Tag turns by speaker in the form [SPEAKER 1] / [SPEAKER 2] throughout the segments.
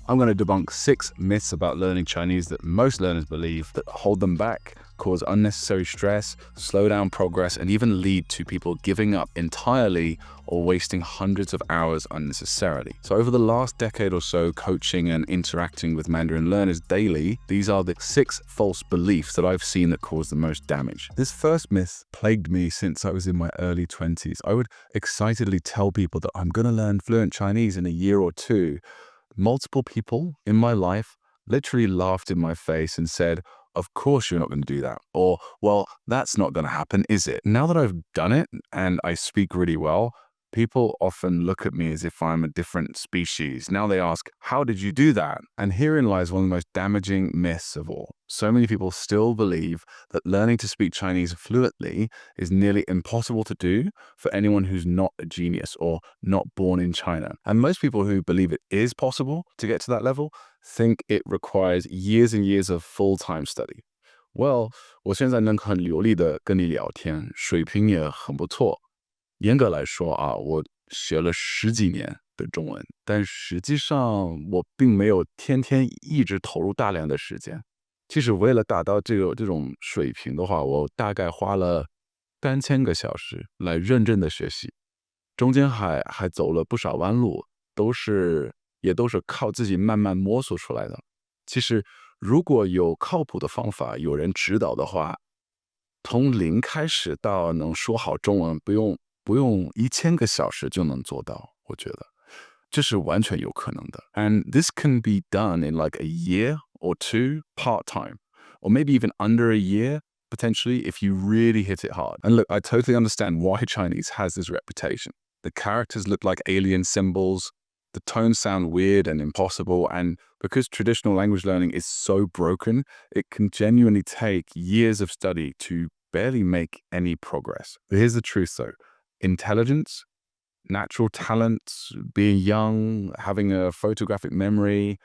[SPEAKER 1] I'm going to debunk 6 myths about learning Chinese that most learners believe that hold them back, cause unnecessary stress, slow down progress, and even lead to people giving up entirely or wasting hundreds of hours unnecessarily. So over the last decade or so, coaching and interacting with Mandarin learners daily, these are the 6 false beliefs that I've seen that cause the most damage. This first myth plagued me since I was in my early 20s. I would excitedly tell people that I'm going to learn fluent Chinese in a year or two. Multiple people in my life literally laughed in my face and said, "Of course you're not going to do that." Or, "Well, that's not going to happen, is it?" Now that I've done it and I speak really well, people often look at me as if I'm a different species. Now they ask, "How did you do that?" And herein lies one of the most damaging myths of all. So many people still believe that learning to speak Chinese fluently is nearly impossible to do for anyone who's not a genius or not born in China. And most people who believe it is possible to get to that level think it requires years and years of full-time study. Well, 我现在能很流利的跟你聊天，水平也很不错。严格来说啊，我学了10几年的中文，但实际上我并没有天天一直投入大量的时间。其实为了达到这种水平的话，我大概花了3000个小时来认真的学习，中间还走了不少弯路，也都是靠自己慢慢摸索出来的。其实如果有靠谱的方法，有人指导的话，从零开始到能说好中文，不用1000个小时就能做到，我觉得这是完全有可能的。And this can be done in like a year or two part-time, or maybe even under a year, potentially, if you really hit it hard. And look, I totally understand why Chinese has this reputation. The characters look like alien symbols, the tones sound weird and impossible, and because traditional language learning is so broken, it can genuinely take years of study to barely make any progress. But here's the truth though. Intelligence, natural talent, being young, having a photographic memory,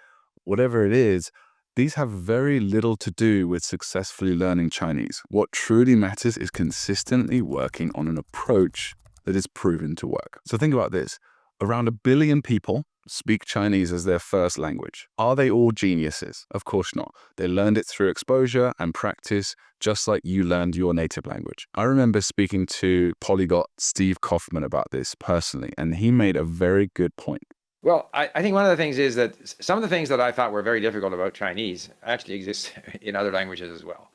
[SPEAKER 1] whatever it is, these have very little to do with successfully learning Chinese. What truly matters is consistently working on an approach that is proven to work. So think about this. Around 1 billion people speak Chinese as their first language. Are they all geniuses? Of course not. They learned it through exposure and practice, just like you learned your native language. I remember speaking to polyglot Steve Kaufman about this personally, and he made a very good point.
[SPEAKER 2] Well, I think one of the things is that some of the things that I thought were very difficult about Chinese actually exist in other languages as well.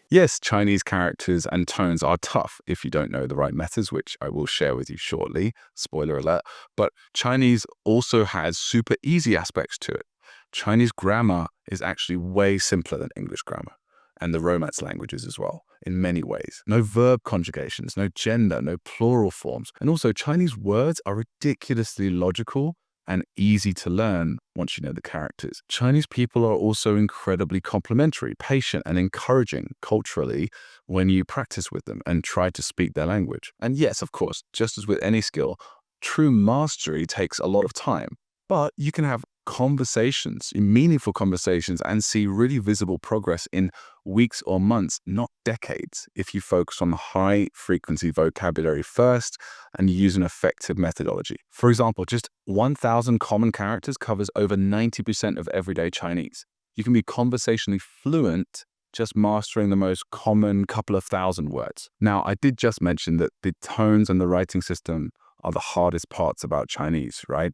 [SPEAKER 1] Yes, Chinese characters and tones are tough if you don't know the right methods, which I will share with you shortly. Spoiler alert. But Chinese also has super easy aspects to it. Chinese grammar is actually way simpler than English grammar, and the Romance languages as well, in many ways. No verb conjugations, no gender, no plural forms. And also, Chinese words are ridiculously logical and easy to learn once you know the characters. Chinese people are also incredibly complimentary, patient, and encouraging culturally when you practice with them and try to speak their language. And yes, of course, just as with any skill, true mastery takes a lot of time, but you can have conversations, meaningful conversations, and see really visible progress in weeks or months, not decades, if you focus on high frequency vocabulary first and use an effective methodology. For example, just 1,000 common characters covers over 90% of everyday Chinese. You can be conversationally fluent just mastering the most common couple of thousand words. Now, I did just mention that the tones and the writing system are the hardest parts about Chinese, right?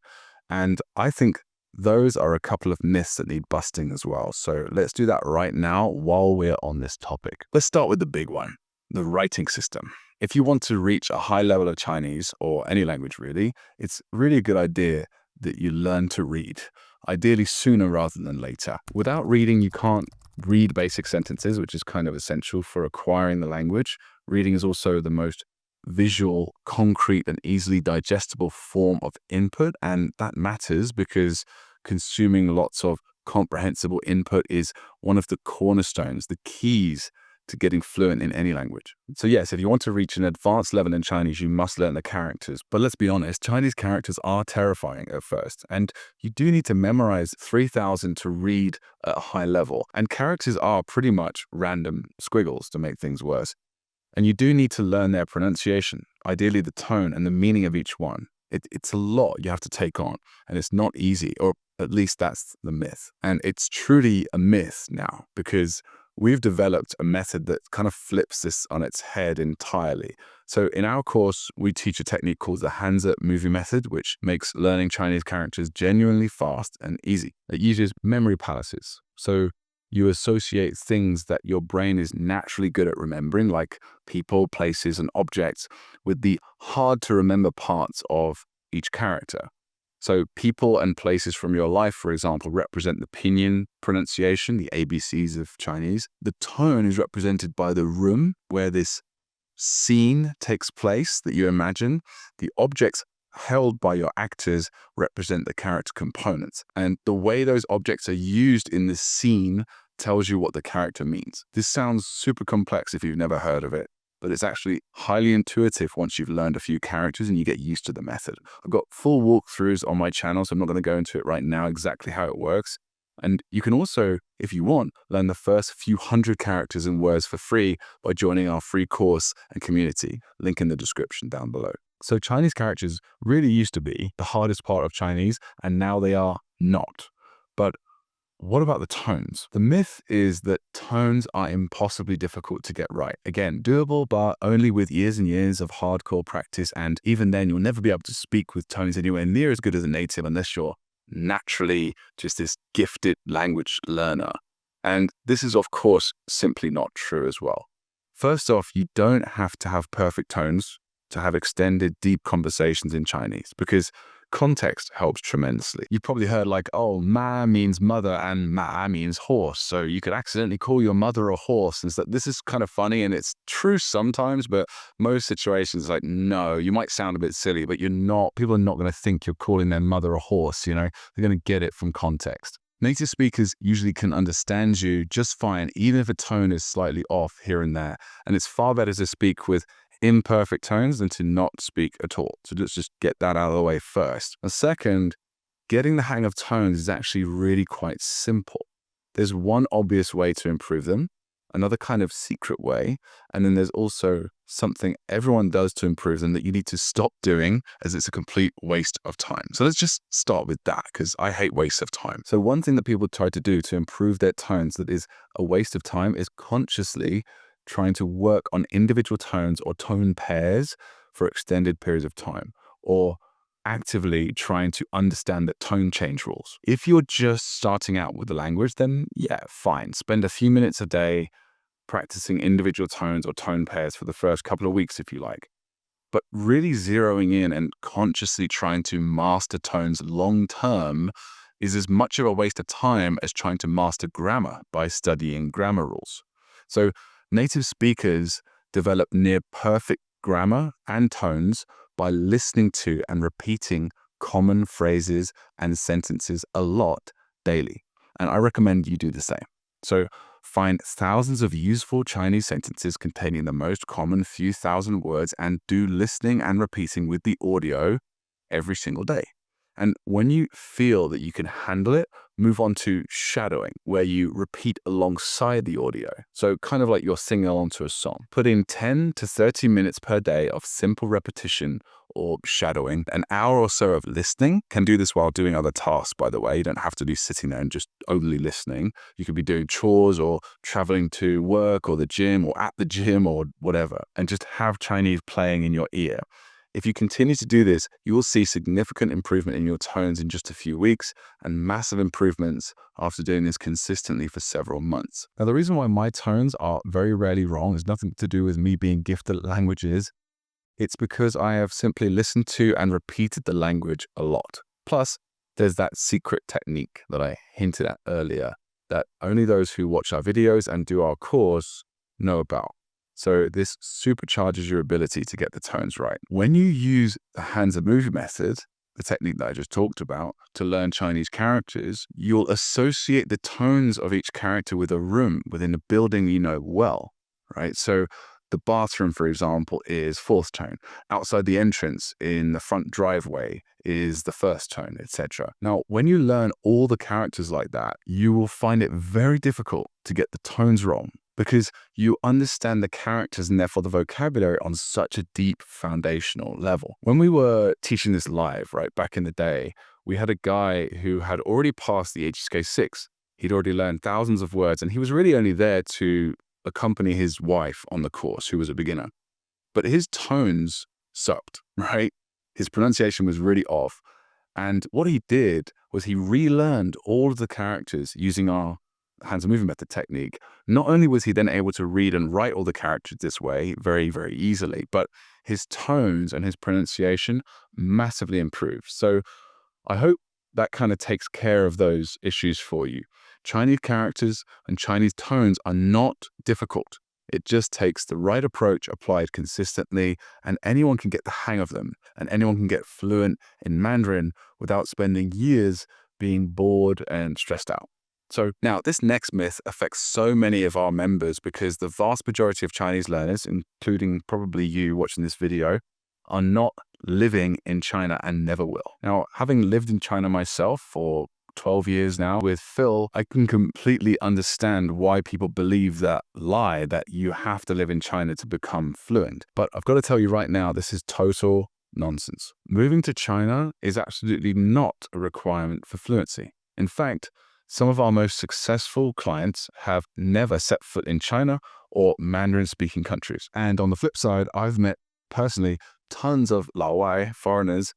[SPEAKER 1] And I think those are a couple of myths that need busting as well. So let's do that right now while we're on this topic. Let's start with the big one, the writing system. If you want to reach a high level of Chinese, or any language really, it's really a good idea that you learn to read, ideally sooner rather than later. Without reading, you can't read basic sentences, which is kind of essential for acquiring the language. Reading is also the most visual, concrete, and easily digestible form of input, and that matters because consuming lots of comprehensible input is one of the cornerstones, the keys to getting fluent in any language. So yes, if you want to reach an advanced level in Chinese, you must learn the characters. But let's be honest, Chinese characters are terrifying at first, and you do need to memorize 3,000 to read at a high level. And characters are pretty much random squiggles to make things worse. And you do need to learn their pronunciation, ideally the tone and the meaning of each one. It's a lot you have to take on, and it's not easy, or At least that's the myth. And it's truly a myth now because we've developed a method that kind of flips this on its head entirely. So in our course, we teach a technique called the Hanzi movie method, which makes learning Chinese characters genuinely fast and easy. It uses memory palaces. So you associate things that your brain is naturally good at remembering, like people, places, and objects, with the hard to remember parts of each character. So people and places from your life, for example, represent the pinyin pronunciation, the ABCs of Chinese. The tone is represented by the room where this scene takes place that you imagine. The objects held by your actors represent the character components. And the way those objects are used in the scene tells you what the character means. This sounds super complex if you've never heard of it, but it's actually highly intuitive once you've learned a few characters and you get used to the method. I've got full walkthroughs on my channel, so I'm not going to go into it right now exactly how it works. And you can also, if you want, learn the first few hundred characters and words for free by joining our free course and community. Link in the description down below. So Chinese characters really used to be the hardest part of Chinese, and now they are not. But what about the tones? The myth is that tones are impossibly difficult to get right. Again, doable, but only with years and years of hardcore practice. And even then, you'll never be able to speak with tones anywhere near as good as a native unless you're naturally just this gifted language learner. And this is, of course, simply not true as well. First off, you don't have to have perfect tones to have extended, deep conversations in Chinese, because context helps tremendously. You've probably heard like, oh, ma means mother and ma means horse. So you could accidentally call your mother a horse. And so this is kind of funny, and it's true sometimes, but most situations, like, no, you might sound a bit silly, but you're not, people are not going to think you're calling their mother a horse, you know, they're going to get it from context. Native speakers usually can understand you just fine, even if a tone is slightly off here and there. And it's far better to speak with imperfect tones than to not speak at all. So let's just get that out of the way first. And second, getting the hang of tones is actually really quite simple. There's one obvious way to improve them, another kind of secret way, and then there's also something everyone does to improve them that you need to stop doing, as it's a complete waste of time. So let's just start with that, because I hate waste of time. So one thing that people try to do to improve their tones that is a waste of time is consciously trying to work on individual tones or tone pairs for extended periods of time, or actively trying to understand the tone change rules. If you're just starting out with the language, then yeah, fine. Spend a few minutes a day practicing individual tones or tone pairs for the first couple of weeks if you like. But really zeroing in and consciously trying to master tones long term is as much of a waste of time as trying to master grammar by studying grammar rules. So native speakers develop near perfect grammar and tones by listening to and repeating common phrases and sentences a lot daily. And I recommend you do the same. So find thousands of useful Chinese sentences containing the most common few thousand words and do listening and repeating with the audio every single day. And when you feel that you can handle it, move on to shadowing, where you repeat alongside the audio. So kind of like you're singing along to a song. Put in 10 to 30 minutes per day of simple repetition or shadowing. An hour or so of listening. Can do this while doing other tasks, by the way. You don't have to be sitting there and just only listening. You could be doing chores or traveling to work or the gym or at the gym or whatever, and just have Chinese playing in your ear. If you continue to do this, you will see significant improvement in your tones in just a few weeks and massive improvements after doing this consistently for several months. Now, the reason why my tones are very rarely wrong is nothing to do with me being gifted at languages. It's because I have simply listened to and repeated the language a lot. Plus, there's that secret technique that I hinted at earlier that only those who watch our videos and do our course know about. So this supercharges your ability to get the tones right. When you use the Hanzi movie method, the technique that I just talked about, to learn Chinese characters, you'll associate the tones of each character with a room within a building you know well, right? So the bathroom, for example, is fourth tone. Outside the entrance in the front driveway is the first tone, etc. Now, when you learn all the characters like that, you will find it very difficult to get the tones wrong, because you understand the characters and therefore the vocabulary on such a deep foundational level. When we were teaching this live, right, back in the day, we had a guy who had already passed the HSK 6. He'd already learned thousands of words, and he was really only there to accompany his wife on the course, who was a beginner. But his tones sucked, right? His pronunciation was really off. And what he did was he relearned all of the characters using our hands and movement method technique. Not only was he then able to read and write all the characters this way very, very easily, but his tones and his pronunciation massively improved. So I hope that kind of takes care of those issues for you. Chinese characters and Chinese tones are not difficult. It just takes the right approach applied consistently, and anyone can get the hang of them, and anyone can get fluent in Mandarin without spending years being bored and stressed out. So now this next myth affects so many of our members because the vast majority of Chinese learners, including probably you watching this video, are not living in China and never will. Now, having lived in China myself for 12 years now with Phil, I can completely understand why people believe that lie that you have to live in China to become fluent. But I've got to tell you right now, this is total nonsense. Moving to China is absolutely not a requirement for fluency. In fact, some of our most successful clients have never set foot in China or Mandarin-speaking countries. And on the flip side, I've met personally tons of Laowai foreigners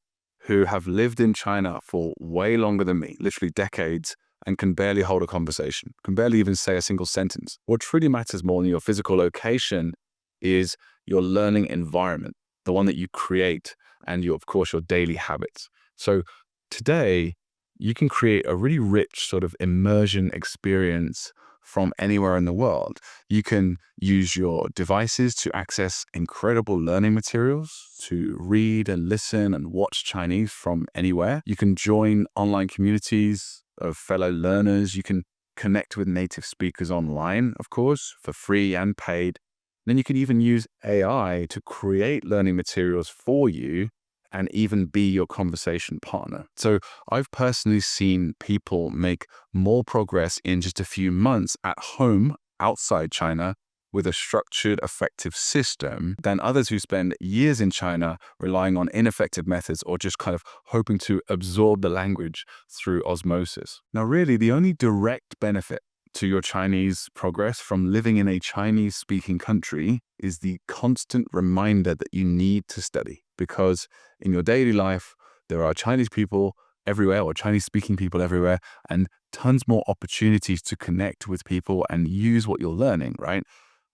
[SPEAKER 1] who have lived in China for way longer than me, literally decades, and can barely hold a conversation, can barely even say a single sentence. What truly matters more than your physical location is your learning environment, the one that you create, and of course, your daily habits. So today, you can create a really rich sort of immersion experience from anywhere in the world. You can use your devices to access incredible learning materials, to read and listen and watch Chinese from anywhere. You can join online communities of fellow learners. You can connect with native speakers online, of course, for free and paid. Then you can even use AI to create learning materials for you and even be your conversation partner. So I've personally seen people make more progress in just a few months at home outside China with a structured, effective system than others who spend years in China relying on ineffective methods or just kind of hoping to absorb the language through osmosis. Now, really, the only direct benefit to your Chinese progress from living in a Chinese-speaking country is the constant reminder that you need to study, because in your daily life, there are Chinese people everywhere or Chinese-speaking people everywhere, and tons more opportunities to connect with people and use what you're learning, right?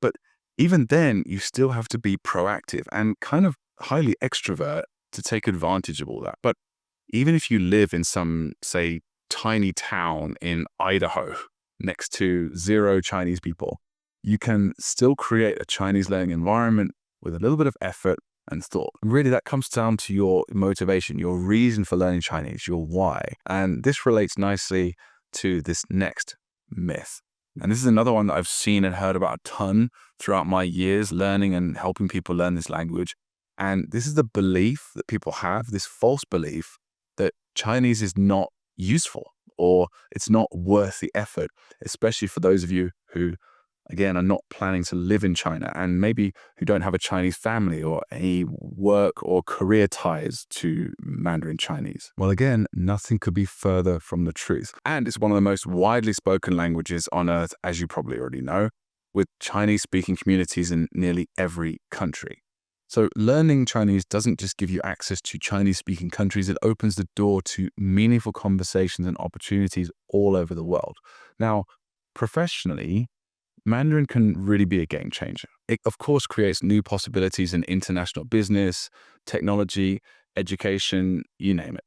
[SPEAKER 1] But even then, you still have to be proactive and kind of highly extrovert to take advantage of all that. But even if you live in some, say, tiny town in Idaho, next to zero Chinese people, you can still create a Chinese learning environment with a little bit of effort and thought. And really, that comes down to your motivation, your reason for learning Chinese, your why. And this relates nicely to this next myth. And this is another one that I've seen and heard about a ton throughout my years learning and helping people learn this language. And this is the belief that people have, this false belief that Chinese is not useful or it's not worth the effort, especially for those of you who, again, are not planning to live in China and maybe who don't have a Chinese family or any work or career ties to Mandarin Chinese. Well, again, nothing could be further from the truth. And it's one of the most widely spoken languages on earth, as you probably already know, with Chinese-speaking communities in nearly every country. So learning Chinese doesn't just give you access to Chinese-speaking countries, it opens the door to meaningful conversations and opportunities all over the world. Now, professionally, Mandarin can really be a game changer. It, of course, creates new possibilities in international business, technology, education, you name it.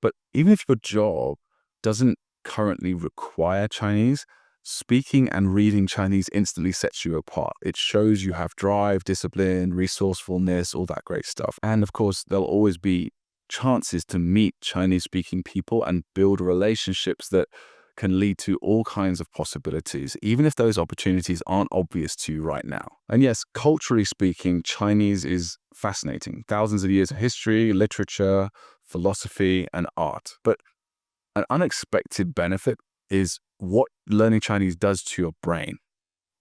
[SPEAKER 1] But even if your job doesn't currently require Chinese, speaking and reading Chinese instantly sets you apart. It shows you have drive, discipline, resourcefulness, all that great stuff. And of course, there'll always be chances to meet Chinese-speaking people and build relationships that can lead to all kinds of possibilities, even if those opportunities aren't obvious to you right now. And yes, culturally speaking, Chinese is fascinating. Thousands of years of history, literature, philosophy, and art. But an unexpected benefit is what learning Chinese does to your brain.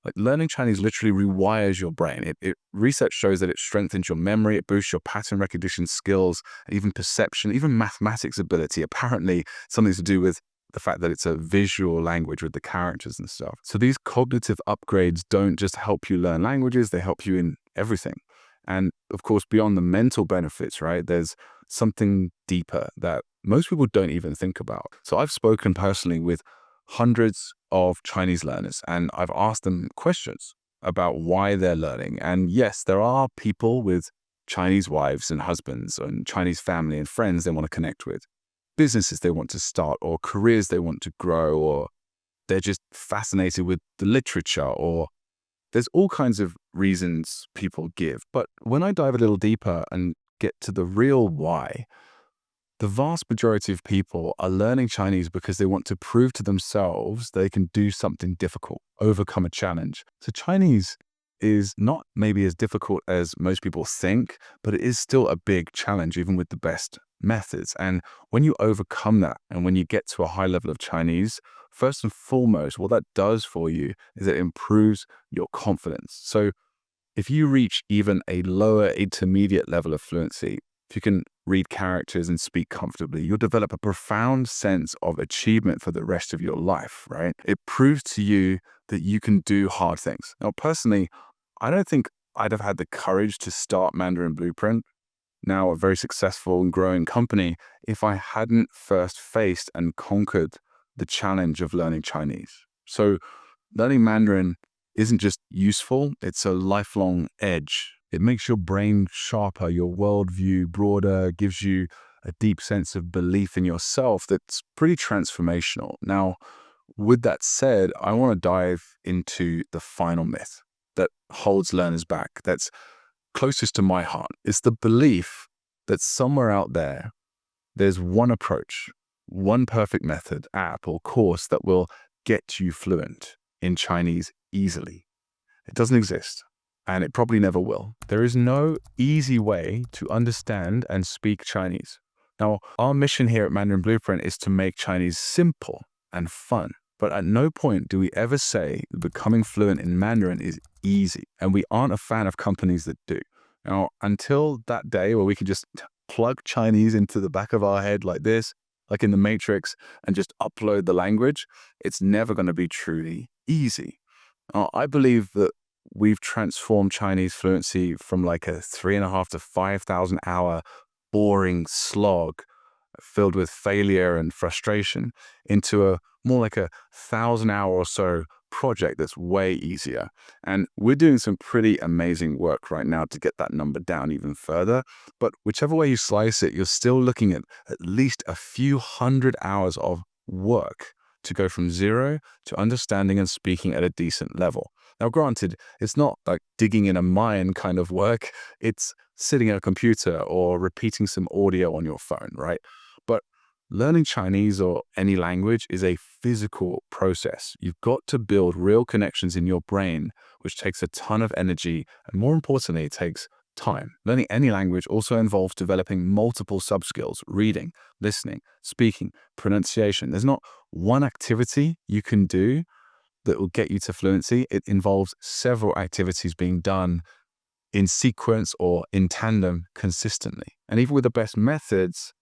[SPEAKER 1] Like learning Chinese literally rewires your brain. Research shows that it strengthens your memory, it boosts your pattern recognition skills, even perception, even mathematics ability. Apparently, something to do with the fact that it's a visual language with the characters and stuff. So these cognitive upgrades don't just help you learn languages, they help you in everything. And of course, beyond the mental benefits, right, there's something deeper that most people don't even think about. So I've spoken personally with hundreds of Chinese learners, and I've asked them questions about why they're learning. And yes, there are people with Chinese wives and husbands and Chinese family and friends they want to connect with, businesses they want to start, or careers they want to grow, or they're just fascinated with the literature, or there's all kinds of reasons people give. But when I dive a little deeper and get to the real why, the vast majority of people are learning Chinese because they want to prove to themselves they can do something difficult, overcome a challenge. So Chinese is not maybe as difficult as most people think, but it is still a big challenge, even with the best methods. And when you overcome that and when you get to a high level of Chinese, first and foremost, what that does for you is it improves your confidence. So if you reach even a lower intermediate level of fluency, if you can read characters and speak comfortably, you'll develop a profound sense of achievement for the rest of your life, right? It proves to you that you can do hard things. Now, personally, I don't think I'd have had the courage to start Mandarin Blueprint, now a very successful and growing company, if I hadn't first faced and conquered the challenge of learning Chinese. So learning Mandarin isn't just useful, it's a lifelong edge. It makes your brain sharper, your worldview broader, gives you a deep sense of belief in yourself that's pretty transformational. Now, with that said, I want to dive into the final myth that holds learners back, that's closest to my heart. It's the belief that somewhere out there, there's one approach, one perfect method, app, or course that will get you fluent in Chinese easily. It doesn't exist, and it probably never will. There is no easy way to understand and speak Chinese. Now, our mission here at Mandarin Blueprint is to make Chinese simple and fun. But at no point do we ever say that becoming fluent in Mandarin is easy, and we aren't a fan of companies that do. Now, until that day where we can just plug Chinese into the back of our head like this, like in the Matrix, and just upload the language, it's never going to be truly easy. Now, I believe that we've transformed Chinese fluency from like a 3.5 to 5,000 hour boring slog filled with failure and frustration into a more like a 1,000 hour or so project that's way easier. And we're doing some pretty amazing work right now to get that number down even further. But whichever way you slice it, you're still looking at least a few hundred hours of work to go from zero to understanding and speaking at a decent level. Now, granted, it's not like digging in a mine kind of work. It's sitting at a computer or repeating some audio on your phone, right? But learning Chinese or any language is a physical process. You've got to build real connections in your brain, which takes a ton of energy, and more importantly, it takes time. Learning any language also involves developing multiple sub-skills: reading, listening, speaking, pronunciation. There's not one activity you can do that will get you to fluency. It involves several activities being done in sequence or in tandem consistently. And even with the best methods,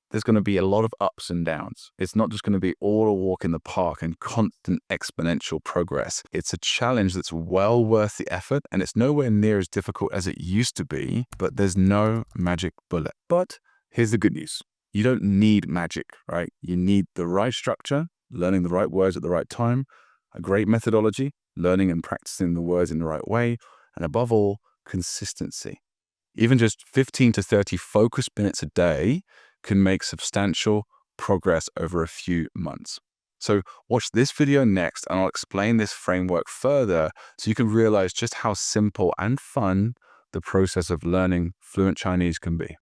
[SPEAKER 1] there's going to be a lot of ups and downs. It's not just going to be all a walk in the park and constant exponential progress. It's a challenge that's well worth the effort, and it's nowhere near as difficult as it used to be, but there's no magic bullet. But here's the good news. You don't need magic, right? You need the right structure, learning the right words at the right time, a great methodology, learning and practicing the words in the right way, and above all, consistency. Even just 15 to 30 focused minutes a day can make substantial progress over a few months. So watch this video next, and I'll explain this framework further so you can realize just how simple and fun the process of learning fluent Chinese can be.